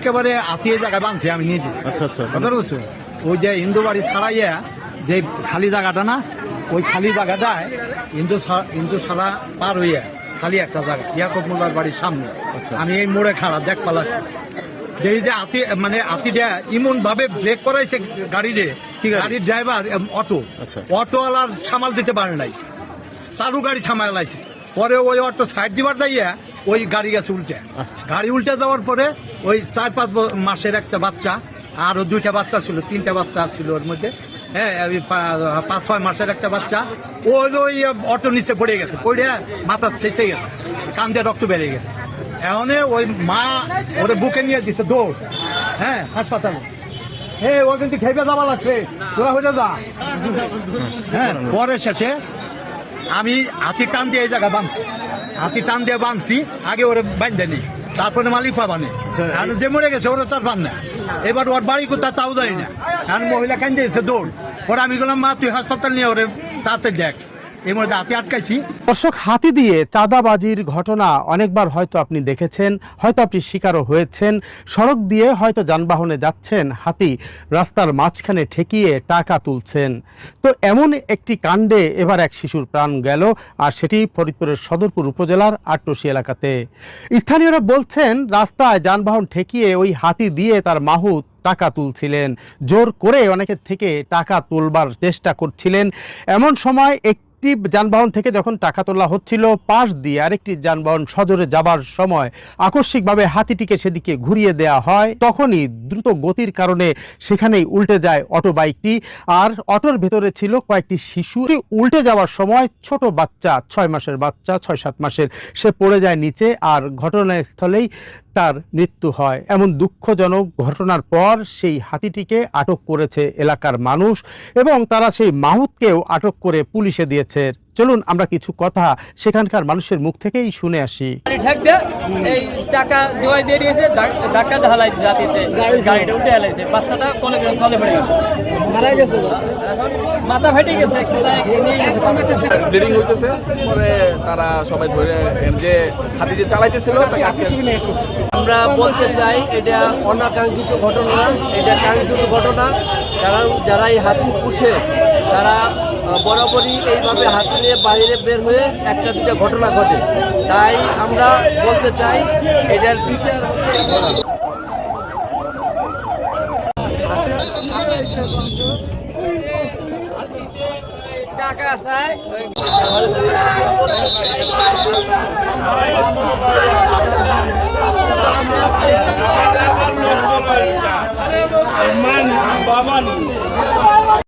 একেবারে আত্মীয় জায়গায় বানছি আমি নিজে। আচ্ছা আচ্ছা। কথা বলছো ওই যে হিন্দু বাড়ি ছাড়াইয়া যে খালি জায়গাটা না, ওই খালি জায়গাটায় হিন্দু ছাড়া পার হইয়া খালি একটা জায়গা ইয়াকুব মোল্লার বাড়ির সামনে। আমি এই মোড়ে খাড়া দেখ পালাচ্ছি যে এই যে আতিটা ইমন ভাবে ব্রেক করাইছে গাড়িতে, গাড়ির ড্রাইভার অটোওয়ালার সামাল দিতে পারে নাই, চালু গাড়ি সামাল লাইছে। পরে ওই অটো সাইড দিবার যাইয়া ওই গাড়ি গেছে উল্টে। গাড়ি উল্টে যাওয়ার পরে ওই 4-5 মাসের একটা বাচ্চা, আরো 2টা বাচ্চা ছিল, 3টা বাচ্চা ছিল ওর মধ্যে, হ্যাঁ 5-6 মাসের একটা বাচ্চা, ওই অটো নিচে পড়ে গেছে, পড়ে মাথা ছেঁচে গেছে, কান দিয়ে রক্ত বেরিয়ে গেছে। এখন ওই মা ওরে বুকে নিয়ে দিচ্ছে দৌড়, হ্যাঁ হাসপাতালে। হ্যাঁ ও কিন্তু খেপে যাওয়া লাগছে, তোরা হয়ে যা। হ্যাঁ পরে শেষে আমি হাতি টান দিয়ে এই জায়গায় বাঁধছি, হাতি টান দিয়ে বাঁধছি, আগে ওরে বাঁধেনি, তারপরে মালিক পাবানি। যে মরে গেছে ওরা তার পান না, এবার ওর বাড়ি কোথায় তাও জানি না। কারণ মহিলা কান দিয়েছে দৌড়, ওরা আমি বললাম মা তুই হাসপাতাল নিয়ে ওরে তাড়াতাড়ি দেখ, এর মধ্যে হাতে আটকাইছি। দর্শক, হাতি দিয়ে চাঁদাবাজির ঘটনা অনেকবার হয়তো আপনি দেখেছেন, হয়তো আপনি শিকারও হয়েছেন। সড়ক দিয়ে হয়তো যানবাহনে যাচ্ছেন, হাতি রাস্তার মাঝখানে ঠেকিয়ে টাকা তুলছেন। তো এমন একটি কাণ্ডে এবার এক শিশুর প্রাণ গেল, আর সেটি ফরিদপুরের সদরপুর উপজেলার আটরশি এলাকাতে। স্থানীয়রা বলছেন রাস্তায় যানবাহন ঠেকিয়ে ওই হাতি দিয়ে তার মাহুত টাকা তুলছিলেন, জোর করে অনেকের থেকে টাকা তুলবার চেষ্টা করছিলেন। এমন সময় একটি যানবাহন থেকে যখন টাকা তোলা হচ্ছিল, পাশ দিয়ে আরেকটি যানবাহন সজোরে যাবার সময় আকস্মিকভাবে হাতিটিকে সেদিকে ঘুরিয়ে দেয়া হয়। তখনই দ্রুত গতির কারণে সেখানেই উল্টে যায় অটো বাইকটি, আর অটোর ভেতরে ছিল কয়েকটি শিশু। উল্টে যাওয়ার সময় ছোট বাচ্চা, 6 মাসের বাচ্চা, 6-7 মাসের, সে পড়ে যায় নিচে, আর ঘটনাস্থলেই তার মৃত্যু হয়। এমন দুঃখজনক ঘটনার পর সেই হাতিটিকে আটক করেছে এলাকার মানুষ, এবং তারা সেই মাহুতকেও আটক করে পুলিশে দিয়েছে। চলুন আমরা কিছু কথা সেখানকার মানুষের মুখ থেকেই শুনে আসি। এই টাকা দেওয়াই দিয়ে দিয়েছে, ধাক্কা হালাইছে, রাতিতে গাড়িটা উঠে হালাইছে, বাচ্চাটা কলে পড়ে গেছে, মারা গেছে, এখন মাথা ফেটে গেছে, ব্লিডিং হইতেছে। পরে তারা সবাই ধরে যে হাতি যে চালাইতেছিল আমরা বলতে চাই এটা অনাকাঙ্ক্ষিত ঘটনা, এটা কাঙ্ক্ষিত ঘটনা। কারণ যারা এই হাতি পুষে তারা বরাবরই এইভাবে হাতি নিয়ে বাইরে বের হয়ে 1-2টা ঘটনা ঘটে। তাই আমরা বলতে চাই এটার বিচার টাকা চাই। বাবা